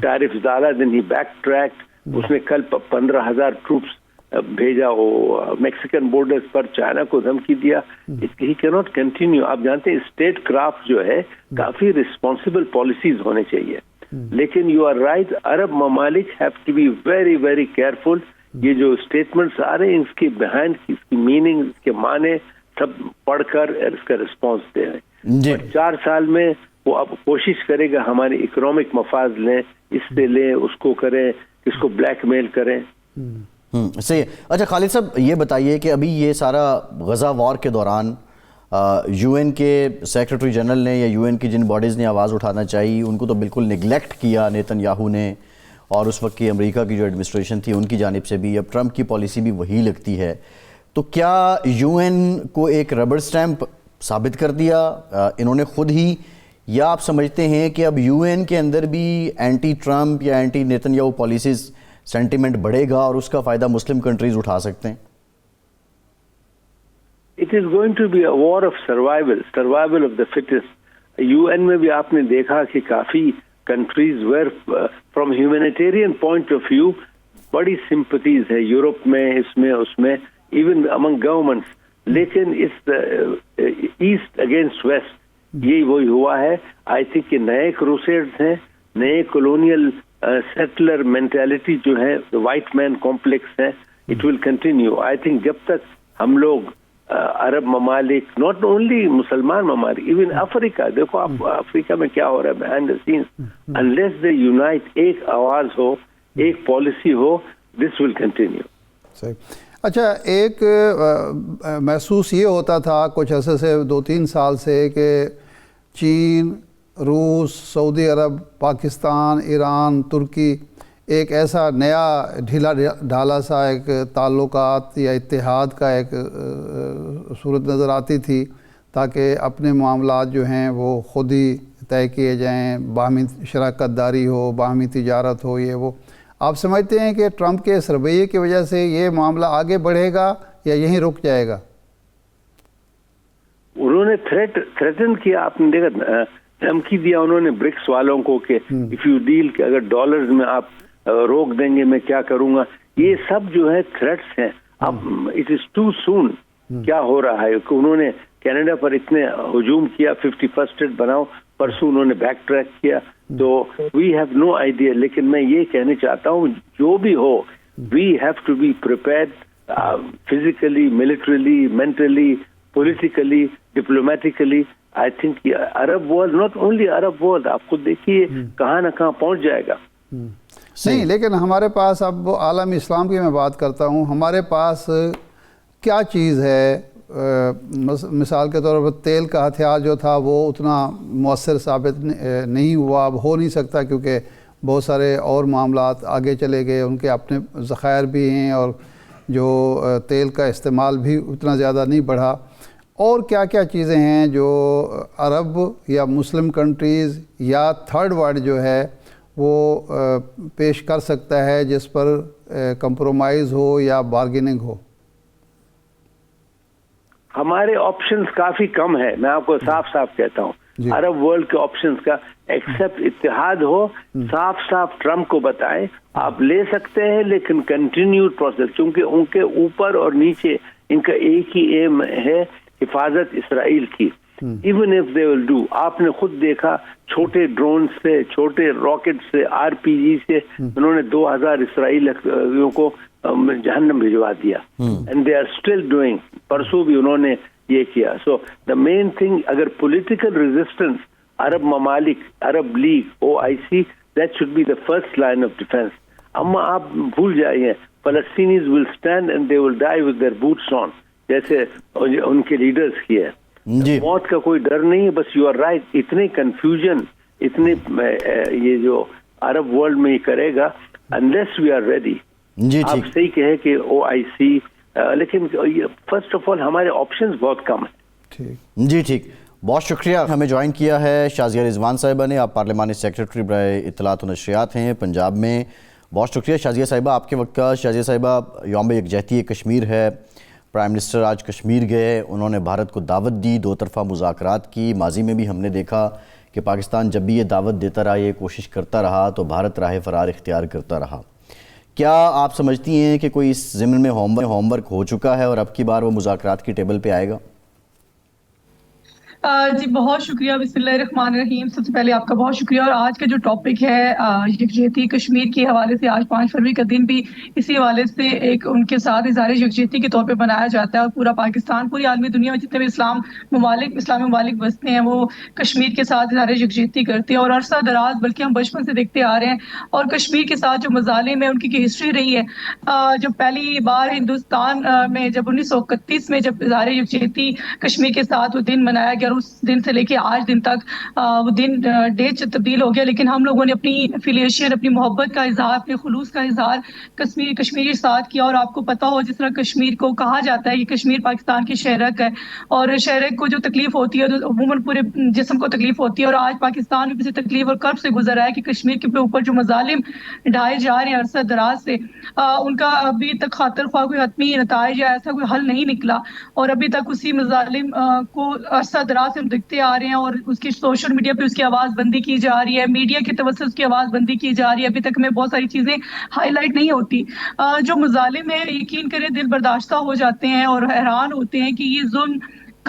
tariffs ڈالا, دین ہی بیک ٹریکڈ. اس نے کل 15,000 ٹروپس بھیجا وہ میکسیکن بارڈرز پر, چائنا کو دھمکی دیا. ہی کی ناٹ کنٹینیو. آپ جانتے ہیں اسٹیٹ کرافٹ جو ہے کافی رسپانسبل پالیسیز ہونے چاہیے. لیکن یو آر رائٹ, عرب ممالک have to be very very careful. یہ جو اسٹیٹمنٹس آ رہے ہیں اس کے بہائنڈ, اس کی میننگ, اس کے معنی سب پڑھ کر اس کا رسپانس دے رہے ہیں. 4 سال میں وہ اب کوشش کرے گا ہمارے اکنامک مفاد لیں, اس سے لیں, اس کو کریں, اس کو بلیک میل کریں. صحیح. اچھا خالد صاحب, یہ بتائیے کہ ابھی یہ سارا غزہ وار کے دوران یو این کے سیکرٹری جنرل نے یا یو این کی جن باڈیز نے آواز اٹھانا چاہیے ان کو تو بالکل نگلیکٹ کیا نیتن یاہو نے, اور اس وقت کی امریکہ کی جو ایڈمنسٹریشن تھی ان کی جانب سے بھی. اب ٹرمپ کی پالیسی بھی وہی لگتی ہے. تو کیا یو این کو ایک ربڑ سٹیمپ ثابت کر دیا انہوں نے خود ہی, یا آپ سمجھتے ہیں کہ اب یو این کے اندر بھی اینٹی ٹرمپ یا anti Netanyahu policies sentiment بڑھے گا اور اس کا فائدہ مسلم کنٹریز اٹھا سکتے ہیں؟ It is going to be a war of survival of the fittest. U N میں بھی آپ نے دیکھا کہ کافی countries from humanitarian point of view بڑی سمپتیز ہے یورپ میں, اس میں ایون امنگ گورنمنٹس. لیکن اس ایسٹ اگینسٹ ویسٹ یہی وہی ہوا ہے. آئی تھنک کہ نئے کروسیڈز ہیں, نئے کولونیل سیٹلر مینٹیلٹی جو ہے, وائٹ مین کمپلیکس ہے, It will continue. I think जब तक हम लोग अरब ममालिक, not only मुसलमान ममालिक, even अफ्रीका, देखो आप अफ्रीका में क्या हो रहा है behind the scenes, unless they unite, एक आवाज हो, एक पॉलिसी हो, this will continue. सही। अच्छा, एक महसूस ये होता था कुछ अर्से से 2-3 साल से कि चीन, रूस, सऊदी अरब, पाकिस्तान, ईरान, तुर्की एक ऐसा नया ढीला ढाला सा एक ताल्लुकात या इत्तेहाद का एक सूरत नज़र आती थी, ताकि अपने मामलात जो हैं वो ख़ुद ही तय किए जाएं, बाहमी शराकत दारी हो, बाहमी तिजारत हो, ये वो। आप समझते हैं कि ट्रंप के इस रवैये की वजह से ये मामला आगे बढ़ेगा या यहीं रुक जाएगा? उन्होंने थ्रेटन किया, आपने देखा, धमकी दिया उन्होंने ब्रिक्स वालों को कि इफ यू डील, कि अगर डॉलर्स में आप रोक देंगे मैं क्या करूंगा। ये सब जो है थ्रेट्स हैं। अब इट इज टू सून। क्या हो रहा है कि उन्होंने कनाडा पर इतने हुजूम किया, 51st स्टेट बनाओ, परसों उन्होंने बैक ट्रैक किया, तो वी हैव नो आइडिया। लेकिन मैं ये कहना चाहता हूँ, जो भी हो, we have to be prepared physically, militarily, mentally, politically, diplomatically. I think Arab world, not only Arab world, आप खुद देखिए कहाँ ना कहाँ पहुंच जाएगा। नहीं, लेकिन हमारे पास, अब आलम इस्लाम की मैं बात करता हूँ, हमारे पास क्या चीज़ है? मिसाल के तौर पर तेल का हथियार जो था वो उतना मौसर साबित नहीं हुआ, अब हो नहीं सकता, क्योंकि बहुत सारे और मामलात आगे चले गए, उनके अपने ज़खायर भी हैं और जो तेल का इस्तेमाल भी उतना ज़्यादा नहीं बढ़ा। और क्या क्या चीज़ें हैं जो अरब या मुस्लिम कंट्रीज़ या थर्ड वर्ल्ड जो है वो पेश कर सकता है, जिस पर कंप्रोमाइज़ हो या बार्गेनिंग हो? हमारे ऑप्शंस काफी कम है, मैं आपको साफ साफ कहता हूँ। अरब वर्ल्ड के ऑप्शंस का एक्सेप्ट इत्तेहाद हो, साफ साफ ट्रम्प को बताएं आप ले सकते हैं, लेकिन कंटिन्यूड प्रोसेस, क्योंकि उनके ऊपर और नीचे इनका एक ही एम है, हिफाजत इसराइल की। Even if they will do, आपने खुद देखा छोटे ड्रोन से, छोटे रॉकेट से, आरपीजी से उन्होंने 2000 इसराइलियों को जहन्नम भिजवा दिया, and they are still doing. परसों भी उन्होंने ये किया। सो द मेन थिंग, अगर पॉलिटिकल रेजिस्टेंस, अरब ममालिक, Arab League, OIC, that should be the first line of defence. अम्मा आप भूल जाइए, फलस्तीनीज will stand and they will die with their boots on, जैसे उनके लीडर्स किए। मौत का कोई डर नहीं है। बस यू आर राइट, इतने कंफ्यूजन, इतने ये जो अरब वर्ल्ड में ही करेगा, अनलेस वी आर रेडी। आप सही कहे कि OIC, लेकिन फर्स्ट ऑफ ऑल हमारे ऑप्शंस बहुत कम है। ठीक जी, ठीक, बहुत शुक्रिया। हमें ज्वाइन किया है शाजिया रिजवान साहिबा ने, आप पार्लिमानी सेक्रेटरी बराए इत्तलात व नशरियात हैं पंजाब में। बहुत शुक्रिया शाजिया साहिबा आपके वक्त का। शाजिया साहिबा, यौम यकजहती कश्मीर है, प्राइम मिनिस्टर आज कश्मीर गए, उन्होंने भारत को दावत दी, दो तरफ़ा मुज़ाकरात की। माजी में भी हमने देखा कि पाकिस्तान जब भी ये दावत देता रहा, ये कोशिश करता रहा, तो भारत राह फ़रार इख्तियार करता रहा। क्या आप समझती हैं कि कोई इस ज़िम्न में होमवर्क हो चुका है और अब की बार वो मुज़ाकरात की टेबल पे आएगा? जी बहुत शुक्रिया। बिस्मिल्लाहिर्रहमानिर्रहीम। सबसे पहले आपका बहुत शुक्रिया। और आज का जो टॉपिक है यकजहती कश्मीर के हवाले से, आज 5 फरवरी का दिन भी इसी हवाले से एक उनके साथ इज़हार यकजहती के तौर पे बनाया जाता है। और पूरा पाकिस्तान, पूरी आलमी दुनिया में जितने भी इस्लामी ममालिक बसते हैं, वो कश्मीर के साथ इज़हार यकजहती करते हैं। और अरसा दराज, बल्कि हम बचपन से देखते आ रहे हैं, और कश्मीर के साथ जो मज़ालिम है उनकी हिस्ट्री रही है। जब पहली बार हिंदुस्तान में जब 1931 में जब इज़हार यकजहती कश्मीर के साथ वो दिन मनाया गया, उस दिन से लेके आज दिन तक वो दिन डेट तब्दील हो गया, लेकिन हम लोगों ने अपनी एफिलिएशन, अपनी मोहब्बत का इजहार, अपने खुलूस का इजहार कश्मीर के साथ किया। और आपको पता हो, जिस तरह कश्मीर को कहा जाता है कि कश्मीर पाकिस्तान की शहरक है, और शहरक को जो तकलीफ होती है तो अमूमन पूरे जिस्म को तकलीफ होती है। और आज पाकिस्तान भी किसी तकलीफ और कर्ब से गुजर रहा है कि कश्मीर के ऊपर जो मजालिम ढाए जा रहे हैं अरसा दराज से, उनका अभी तक खातर ख्वाह कोई हतमी नताइज या ऐसा कोई हल नहीं निकला। और अभी तक उसी मजालिम को अरसा दराज से हम देखते आ रहे हैं, और उसकी सोशल मीडिया पे उसकी आवाज़ बंदी की जा रही है, मीडिया की तरफ से उसकी आवाज़ बंदी की जा रही है। अभी तक हमें बहुत सारी चीज़ें हाईलाइट नहीं होती। जो मुजालिम है, यकीन करें, दिल बर्दाश्ता हो जाते हैं और हैरान होते हैं कि ये जुल्म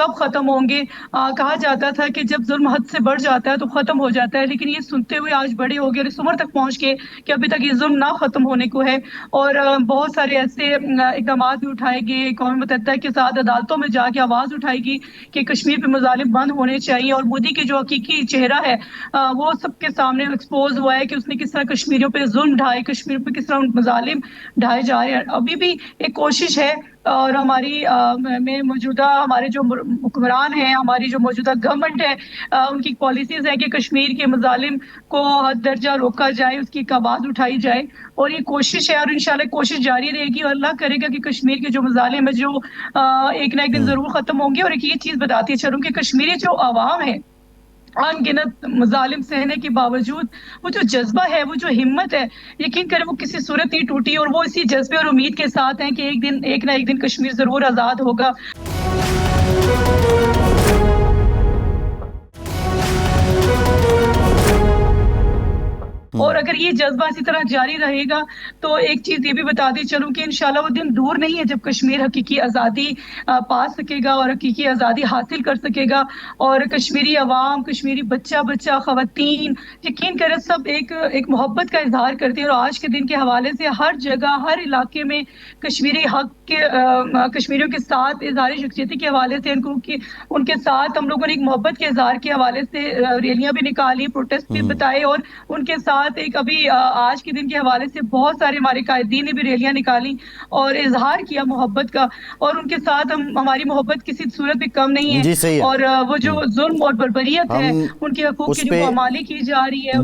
کب ختم ہوں گے. کہا جاتا تھا کہ جب ظلم حد سے بڑھ جاتا ہے تو ختم ہو جاتا ہے, لیکن یہ سنتے ہوئے آج بڑے ہو گئے اور اس عمر تک پہنچ گئے کہ ابھی تک یہ ظلم نہ ختم ہونے کو ہے. اور بہت سارے ایسے اقدامات بھی اٹھائے گئے. اقوام متحدہ کے ساتھ عدالتوں میں جا کے آواز اٹھائے گی کہ کشمیر پہ مظالم بند ہونے چاہیے, اور مودی کے جو حقیقی چہرہ ہے وہ سب کے سامنے ایکسپوز ہوا ہے کہ اس نے کس طرح کشمیریوں پہ ظلم ڈھائے, کشمیریوں پہ کس طرح مظالم ڈھائے جا رہے ہیں. ابھی بھی ایک کوشش ہے اور ہماری میں موجودہ ہمارے جو حکمران ہیں, ہماری جو موجودہ گورنمنٹ ہے, ان کی پالیسیز ہیں کہ کشمیر کے مظالم کو حد درجہ روکا جائے, اس کی آواز اٹھائی جائے, اور یہ کوشش ہے اور انشاءاللہ کوشش جاری رہے گی. اور اللہ کرے گا کہ کشمیر کے جو مظالم ہیں جو ایک نہ ایک دن ضرور ختم ہوں گے. اور ایک یہ چیز بتاتی چلوں کہ کشمیری جو عوام ہے ان گنت مظالم سہنے کے باوجود وہ جو جذبہ ہے, وہ جو ہمت ہے, یقین کریں وہ کسی صورت نہیں ٹوٹی, اور وہ اسی جذبے اور امید کے ساتھ ہیں کہ ایک نہ ایک دن کشمیر ضرور آزاد ہوگا. اور اگر یہ جذبہ اسی طرح جاری رہے گا تو ایک چیز یہ بھی بتاتی چلوں کہ انشاءاللہ وہ دن دور نہیں ہے جب کشمیر حقیقی آزادی پا سکے گا اور حقیقی آزادی حاصل کر سکے گا. اور کشمیری عوام, کشمیری بچہ خواتین, یقین کریں سب ایک محبت کا اظہار کرتے ہیں. اور آج کے دن کے حوالے سے ہر جگہ ہر علاقے میں کشمیری حق کے کشمیریوں کے ساتھ اظہار یکجہتی کے حوالے سے ان کے ساتھ ہم لوگوں نے ایک محبت کے اظہار کے حوالے سے ریلیاں بھی نکالی, پروٹیسٹ بھی بتائے, اور ان کے ساتھ ایک ابھی آج کے دن کے حوالے سے بہت سارے ہمارے قائدین نے بھی ریلیاں نکالی اور اظہار کیا محبت کا. اور ان کے ساتھ ہماری محبت کسی صورت بھی کم نہیں ہے. جی اور وہ جو ظلم اور بربریت ہے, ان کے حقوق کی جو پامالی کی جا رہی ہے,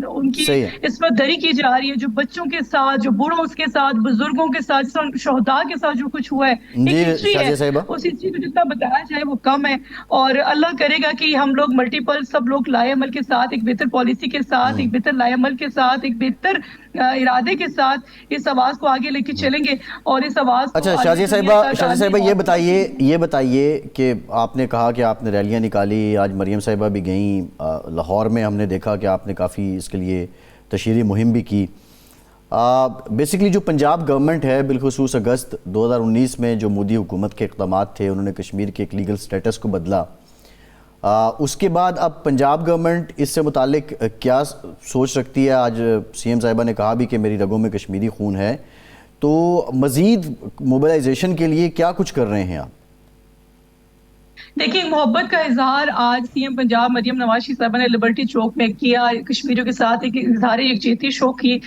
ان کی عصمت دری کی جا رہی ہے, جو بچوں کے ساتھ, جو بوڑھوں کے ساتھ, بزرگوں کے ساتھ, شہداء کے ساتھ جو کچھ ہوا ہے, ایک ہسٹری ہے, اس ہسٹری کو جتنا بتایا جائے وہ کم ہے. اور اللہ کرے گا کہ ہم لوگ ملٹیپل سب لوگ لائے عمل کے ساتھ, ایک بہتر پالیسی کے ساتھ, ایک بہتر لائے عمل کے ساتھ, ایک بہتر ارادے کے ساتھ اس آواز کو آگے لے کے چلیں گے. اور اس آواز کو اچھا شازیہ صاحبہ یہ بتائیے کہ آپ نے کہا کہ آپ نے ریلیاں نکالی, آج مریم صاحبہ بھی گئیں لاہور میں, ہم نے دیکھا کہ آپ نے کافی اس کے لیے تشہیری مہم بھی کی. بیسیکلی جو پنجاب گورنمنٹ ہے بالخصوص اگست 2019 میں جو مودی حکومت کے اقدامات تھے, انہوں نے کشمیر کے ایک لیگل سٹیٹس کو بدلا. اس کے بعد اب پنجاب گورنمنٹ اس سے متعلق کیا سوچ رکھتی ہے؟ آج سی ایم صاحبہ نے کہا بھی کہ میری رگوں میں کشمیری خون ہے, تو مزید موبلائزیشن کے لیے کیا کچھ کر رہے ہیں آپ؟ دیکھیں, محبت کا اظہار آج سی ایم پنجاب مریم نواز شریف صاحبہ نے لبرٹی چوک میں کیا, کشمیریوں کے ساتھ ایک اظہار یکجہتی شو کی.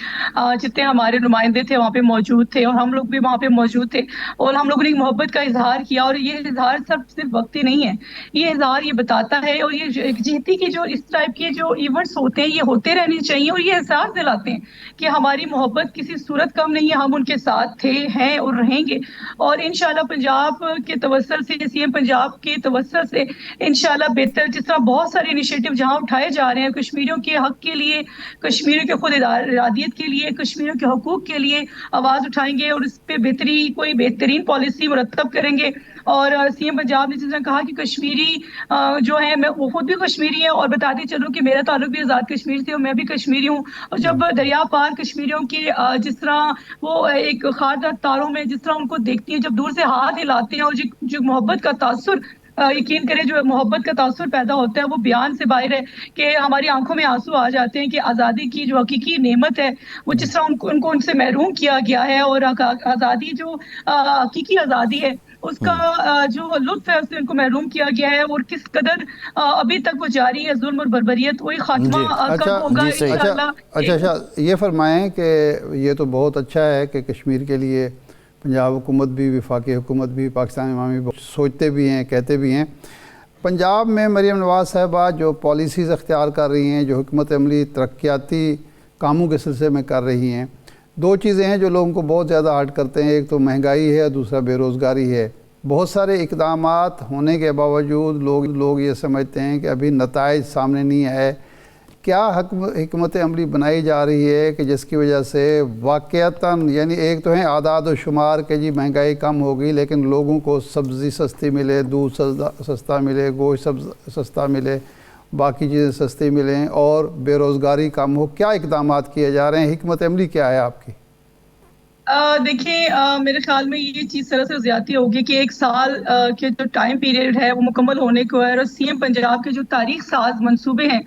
جتنے ہمارے نمائندے تھے وہاں پہ موجود تھے اور ہم لوگ بھی وہاں پہ موجود تھے, اور ہم لوگوں نے محبت کا اظہار کیا. اور یہ اظہار صرف وقتی نہیں ہے, یہ اظہار یہ بتاتا ہے, اور یہ یکجہتی کی جو اس ٹائپ کے جو ایونٹس ہوتے ہیں یہ ہوتے رہنے چاہیے, اور یہ احساس دلاتے ہیں کہ ہماری محبت کسی صورت کم نہیں ہے, ہم ان کے ساتھ تھے, ہیں اور رہیں گے. اور انشاءاللہ پنجاب کے توسل سے, سی ایم پنجاب کے توسل سے انشاءاللہ بہتر, جس طرح بہت سارے انیشیٹو جہاں اٹھائے جا رہے ہیں کشمیریوں کے حق کے لیے, کشمیریوں کے خود ارادیت کے لیے, کشمیریوں کے حقوق کے لیے آواز اٹھائیں گے, اور اس پہ کوئی بہترین پالیسی مرتب کریں گے. اور سی ایم پنجاب نے جس طرح کہا کہ کشمیری جو ہے, میں وہ خود بھی کشمیری ہیں, اور بتاتی چلوں کہ میرا تعلق بھی آزاد کشمیر سے, اور میں بھی کشمیری ہوں. اور جب دریا پار کشمیریوں کے جس طرح وہ ایک خاردار تاروں میں جس طرح ان کو دیکھتی ہیں, جب دور سے ہاتھ ہلاتے ہیں, اور جو محبت کا تاثر, یقین کریں جو محبت کا تاثر پیدا ہوتا ہے وہ بیان سے باہر ہے, کہ ہماری آنکھوں میں آنسو آ جاتے ہیں کہ آزادی کی جو حقیقی نعمت ہے وہ جس طرح ان کو ان سے محروم کیا گیا ہے, اور آزادی جو حقیقی آزادی ہے اس کا جو لطف ہے اس سے ان کو محروم کیا گیا ہے, اور کس قدر ابھی تک وہ جاری ہے ظلم اور بربریت, وہی خاتمہ کب ہوگا انشاءاللہ. اچھا یہ فرمائیں کہ یہ تو بہت اچھا ہے کہ کشمیر کے لیے پنجاب حکومت بھی, وفاقی حکومت بھی, پاکستان عوامی بھی سوچتے بھی ہیں, کہتے بھی ہیں. پنجاب میں مریم نواز صاحبہ جو پالیسیز اختیار کر رہی ہیں, جو حکمت عملی ترقیاتی کاموں کے سلسلے میں کر رہی ہیں, دو چیزیں ہیں جو لوگوں کو بہت زیادہ ہرٹ کرتے ہیں. ایک تو مہنگائی ہے, دوسرا بے روزگاری ہے. بہت سارے اقدامات ہونے کے باوجود لوگ یہ سمجھتے ہیں کہ ابھی نتائج سامنے نہیں آئے. کیا حکمت عملی بنائی جا رہی ہے کہ جس کی وجہ سے واقعتاً, یعنی ایک تو ہیں اعداد و شمار کہ جی مہنگائی کم ہوگی, لیکن لوگوں کو سبزی سستی ملے, دودھ سستا ملے, گوشت سستا ملے, باقی چیزیں سستی ملیں, اور بے روزگاری کم ہو. کیا اقدامات کیے جا رہے ہیں, حکمت عملی کیا ہے آپ کی؟ देखिए, मेरे ख्याल में ये चीज़ सरासर ज़्यादती होगी कि 1 साल के जो टाइम पीरियड है वो मुकम्मल होने को है, और सीएम पंजाब के जो तारीख साज मंसूबे हैं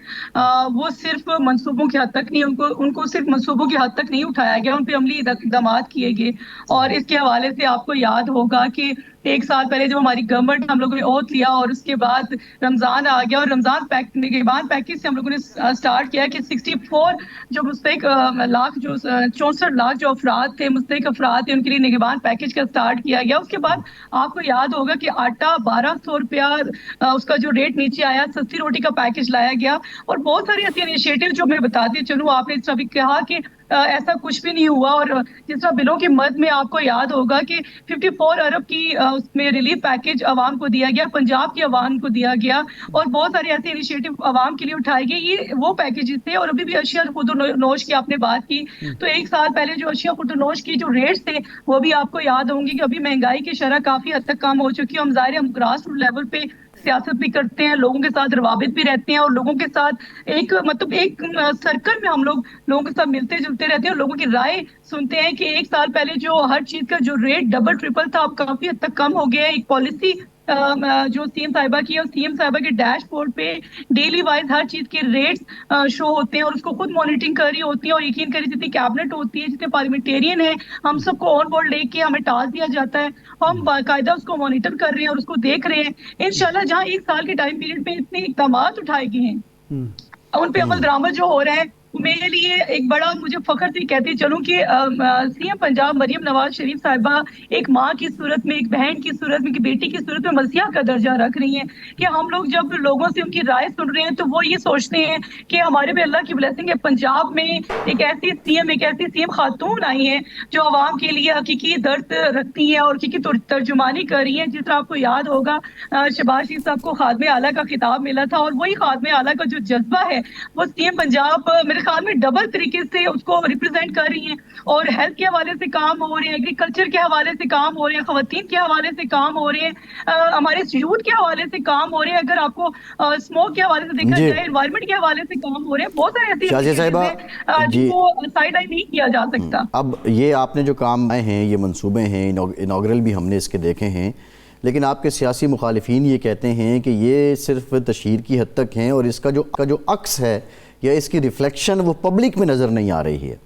वो सिर्फ मंसूबों की हद तक नहीं, उनको सिर्फ मंसूबों की हद तक नहीं उठाया गया, उन पे अमली इक़दामात किए गए। और इसके हवाले से आपको याद होगा कि 1 साल पहले जब हमारी गवर्नमेंट, हम लोगों ने ओथ लिया और उसके बाद रमज़ान आ गया, और रमज़ान निगहबान पैकेज से हम लोगों ने स्टार्ट किया कि 64 जो मुस्तहिक लाख, जो 64 लाख जो अफराद थे, मुस्तहिक अफराद थे, उनके लिए निगहबान पैकेज का स्टार्ट किया गया। उसके बाद आपको याद होगा कि आटा 1200 रुपया उसका जो रेट नीचे आया, सस्ती रोटी का पैकेज लाया गया, और बहुत सारी ऐसी इनिशिएटिव जो मैं बताती चलूँ। आपने सभी कहा कि ऐसा कुछ भी नहीं हुआ, और जिस तरह बिलों की मद में आपको याद होगा कि 54 अरब की उसमें रिलीफ पैकेज आवाम को दिया गया, पंजाब की आवाम को दिया गया, और बहुत सारे ऐसे इनिशिएटिव आवाम के लिए उठाए गए। ये वो पैकेजेस थे। और अभी भी अशिया खुर्दनोश की आपने बात की, तो 1 साल पहले जो अशिया खुर्दनोश की जो रेट्स थे वो भी आपको याद होंगे कि अभी महंगाई की शरह काफी हद तक कम हो चुकी है। हम ज़ाहिर है, हम ग्रास रूट लेवल पे सियासत भी करते हैं, लोगों के साथ रवाबित भी रहते हैं, और लोगों के साथ एक सर्कल में हम लोगों के साथ मिलते जुलते रहते हैं, और लोगों की राय सुनते हैं कि 1 साल पहले जो हर चीज का जो रेट डबल ट्रिपल था, अब काफी हद तक कम हो गया है। एक पॉलिसी जो सीएम साहिबा की है, और सीएम साहिबा के डैशबोर्ड पे डेली वाइज हर चीज के रेट्स शो होते हैं, और उसको खुद मॉनिटरिंग कर रही होती है। और यकीन करिए, जितनी कैबिनेट होती है, जितने पार्लियामेंटेरियन है, हम सबको ऑन बोर्ड लेके हमें टास्क दिया जाता है, हम बाकायदा उसको मॉनिटर कर रहे हैं और उसको देख रहे हैं। इंशाल्लाह जहां 1 साल के टाइम पीरियड में इतने इक़दामात उठाए गए हैं, उन पे अमल दरामद जो हो रहे हैं, मेरे लिए एक बड़ा, मुझे फख्र से कहती चलूं कि सीएम पंजाब मरियम नवाज शरीफ साहिबा एक माँ की सूरत में, एक बहन की सूरत में, एक बेटी की सूरत में मसीहा का दर्जा रख रही हैं। कि हम लोग जब लोगों से उनकी राय सुन रहे हैं तो वो ये सोचते हैं कि हमारे पे अल्लाह की ब्लेसिंग है, पंजाब में एक ऐसी सीएम खातून आई है जो आवाम के लिए हकीकी दर्द रखती है और हकीकी तर्जुमानी कर रही है। जिस तरह आपको याद होगा, शहबाज शरीफ साहब को खादमे आला का खिताब मिला था, और वही खादमे आला का जो जज्बा है वो सीएम पंजाब मेरे ख्याल में डबल तरीके से उसको रिप्रेजेंट कर रही हैं। और हेल्थ के हवाले से काम हो रहे हैं, एग्रीकल्चर के हवाले से काम हो रहे हैं, खवातीन के हवाले से काम हो रहे हैं, हमारे यूथ के हवाले से काम हो रहे हैं, अगर आपको स्मोक के हवाले से देखा जाए, एनवायरमेंट के हवाले से काम हो रहे हैं। बहुत सारे ऐसी जिनको साइड लाइन नहीं किया जा सकता। अब ये आपने जो काम आए हैं, ये मंसूबे हैं, इनॉग्रल भी हमने इसके देखे हैं, लेकिन आपके सियासी मुखालिफिन ये कहते हैं कि ये सिर्फ तशहीर की हद तक हैं, और इसका जो अक्स है या इसकी रिफ्लेक्शन वो पब्लिक में नज़र नहीं आ रही है।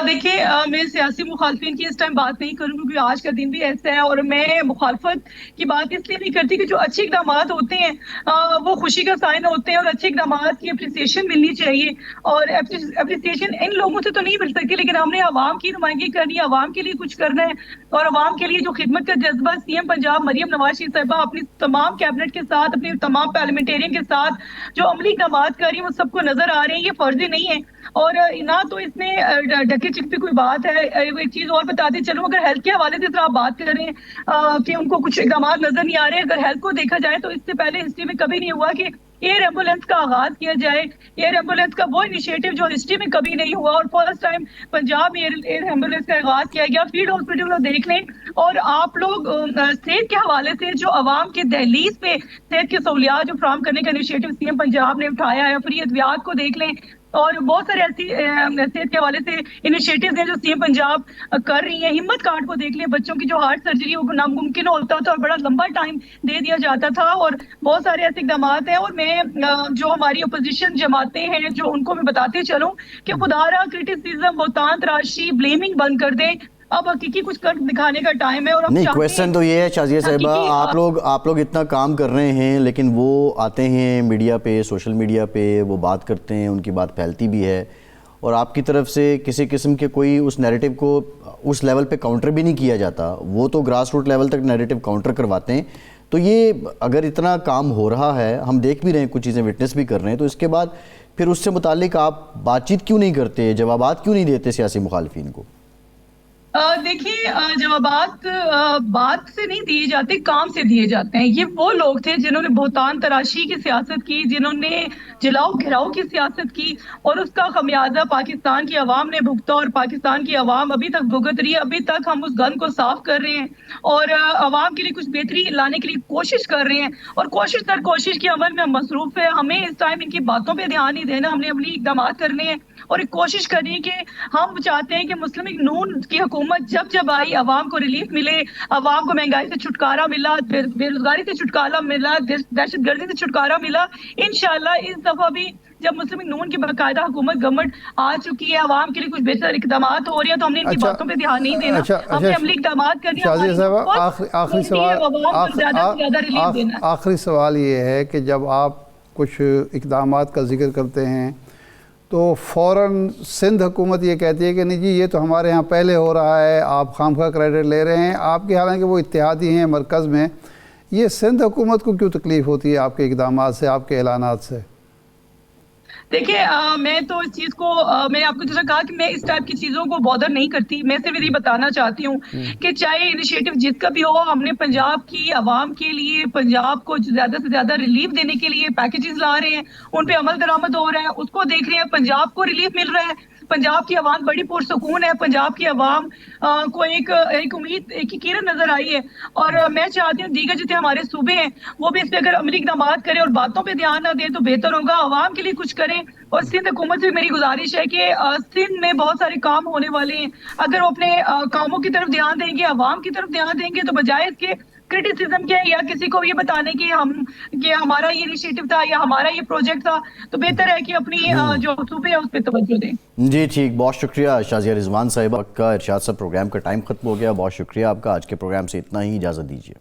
देखिए, मैं सियासी मुखालफिन की इस टाइम बात नहीं करूँ, क्योंकि आज का दिन भी ऐसा है, और मैं मुखालफत की बात इसलिए नहीं करती कि जो अच्छे इक़दाम होते हैं वो खुशी का साइन होते हैं, और अच्छे इक़दाम की अप्रिसिएशन मिलनी चाहिए। और अप्रिसिएशन इन लोगों से तो नहीं मिल सकती, लेकिन हमने आवाम की नुमाइंदगी करनी है, आवाम के लिए कुछ करना है, और आवाम के लिए जो खिदमत का जज्बा सीएम पंजाब मरियम नवाज शरीफ साहिबा अपनी तमाम कैबिनेट के साथ, अपनी तमाम पार्लियामेंटेरियन के साथ जो अमली इक़दाम कर रही है, वो सबको नजर आ रहे हैं। ये फर्जी नहीं है, और ना तो इसमें ढके चिपकी कोई बात है। एक चीज और बताते चलो, अगर हेल्थ के हवाले से आप बात कर रहे हैं कि उनको कुछ इक़दाम नजर नहीं आ रहे, अगर हेल्थ को देखा जाए तो इससे पहले हिस्ट्री में कभी नहीं हुआ कि एयर एम्बुलेंस का आगाज किया जाए। एयर एम्बुलेंस का वो इनिशिएटिव जो हिस्ट्री में कभी नहीं हुआ, और फर्स्ट टाइम पंजाब में एयर एम्बुलेंस का आगाज किया गया। फील्ड हॉस्पिटल को देख लें, और आप लोग सेहत के हवाले से जो आवाम के दहलीज पे सेहत की सहूलियात जो फ्राहम करने का इनिशिएटिव सीएम पंजाब ने उठाया है, फ्री अद्वियात को देख लें, और बहुत सारे ऐसी सेहत के हवाले से इनिशिएटिव्स हैं जो सीएम पंजाब कर रही है। हिम्मत कार्ड को देख लें, बच्चों की जो हार्ट सर्जरी वो नामुमकिन होता था और बड़ा लंबा टाइम दे दिया जाता था, और बहुत सारे ऐसे इक़दाम हैं। और मैं जो हमारी अपोजिशन जमातें हैं, जो उनको मैं बताते चलूं कि खुदारा क्रिटिसिज्म, बहुतान तराशी, ब्लेमिंग बंद कर दें। अब हकीकी कुछ कर दिखाने का टाइम है। और नहीं, क्वेश्चन तो ये है शाजिया साहिबा, आप लोग इतना काम कर रहे हैं, लेकिन वो आते हैं मीडिया पे, सोशल मीडिया पे, वो बात करते हैं, उनकी बात फैलती भी है, और आपकी तरफ से किसी किस्म के कोई उस नैरेटिव को उस लेवल पे काउंटर भी नहीं किया जाता। वो तो ग्रास रूट लेवल तक नैरेटिव काउंटर करवाते हैं। तो ये अगर इतना काम हो रहा है, हम देख भी रहे हैं, कुछ चीज़ें विटनेस भी कर रहे हैं, तो इसके बाद फिर उससे मुतालिक आप बातचीत क्यों नहीं करते, जवाबात क्यों नहीं देते सियासी मुखालिफिन को? देखिए, जवाबात बात से नहीं दिए जाते, काम से दिए जाते हैं। ये वो लोग थे जिन्होंने बहुतान तराशी की सियासत की, जिन्होंने जलाओ घिराओ की सियासत की, और उसका खमियाजा पाकिस्तान की आवाम ने भुगता, और पाकिस्तान की आवाम अभी तक भुगत रही है। अभी तक हम उस गन को साफ कर रहे हैं, और आवाम के लिए कुछ बेहतरी लाने के लिए कोशिश कर रहे हैं, और कोशिश दर कोशिश के अमल में हम मसरूफ है। हमें इस टाइम इनकी बातों पर ध्यान नहीं देना, हमने अपनी इक़दाम करने हैं। اور ایک کوشش کریں کہ ہم چاہتے ہیں کہ مسلم لیگ نون کی حکومت جب جب آئی عوام کو ریلیف ملے، عوام کو مہنگائی سے چھٹکارا ملا، بے روزگاری سے چھٹکارا ملا، دہشت گردی سے چھٹکارا ملا، انشاءاللہ اس دفعہ بھی جب مسلم لیگ نون کی باقاعدہ حکومت گورنمنٹ آ چکی ہے، عوام کے لیے کچھ بہتر اقدامات ہو رہے ہیں، تو ہم نے ان کی باتوں پہ دھیان نہیں دینا، ہم نے عملی اقدامات کرنے، شازیہ صاحبہ آخری سوال، آخری سوال یہ ہے کہ جب آپ کچھ اقدامات کا ذکر کرتے ہیں تو فوراً سندھ حکومت یہ کہتی ہے کہ نہیں جی یہ تو ہمارے ہاں پہلے ہو رہا ہے، آپ خامخواہ کریڈٹ لے رہے ہیں، آپ کے حالانکہ وہ اتحادی ہیں مرکز میں، یہ سندھ حکومت کو کیوں تکلیف ہوتی ہے آپ کے اقدامات سے، آپ کے اعلانات سے؟ دیکھیں میں تو اس چیز کو میں نے آپ کو جیسا کہا کہ میں اس ٹائپ کی چیزوں کو بادر نہیں کرتی، میں صرف یہ بتانا چاہتی ہوں کہ چاہے انیشیٹو جس کا بھی ہو، ہم نے پنجاب کی عوام کے لیے، پنجاب کو زیادہ سے زیادہ ریلیف دینے کے لیے پیکیجز لا رہے ہیں، ان پہ عمل درآمد ہو رہا ہے، اس کو دیکھ رہے ہیں، پنجاب کو ریلیف مل رہا ہے، پنجاب کی عوام بڑی پرسکون ہے، پنجاب کی عوام کو ایک امید، ایک کرن نظر آئی ہے، اور میں چاہتی ہوں دیگر جتنے ہمارے صوبے ہیں وہ بھی اس پہ اگر عملی اقدامات کریں اور باتوں پہ دھیان نہ دیں تو بہتر ہوگا، عوام کے لیے کچھ کریں۔ اور سندھ حکومت سے میری گزارش ہے کہ سندھ میں بہت سارے کام ہونے والے ہیں، اگر وہ اپنے کاموں کی طرف دھیان دیں گے، عوام کی طرف دھیان دیں گے، تو بجائے اس کے کرٹیسزم کے یا کسی کو یہ بتانے کہ ہمارا یہ انیشیٹو تھا یا ہمارا یہ پروجیکٹ تھا، تو بہتر ہے کہ اپنی جو صوبے ہیں اس پہ توجہ دیں۔ جی ٹھیک، بہت شکریہ شازیہ رضوان صاحبہ کا۔ ارشاد صاحب پروگرام کا ٹائم ختم ہو گیا، بہت شکریہ آپ کا، آج کے پروگرام سے اتنا ہی، اجازت دیجیے۔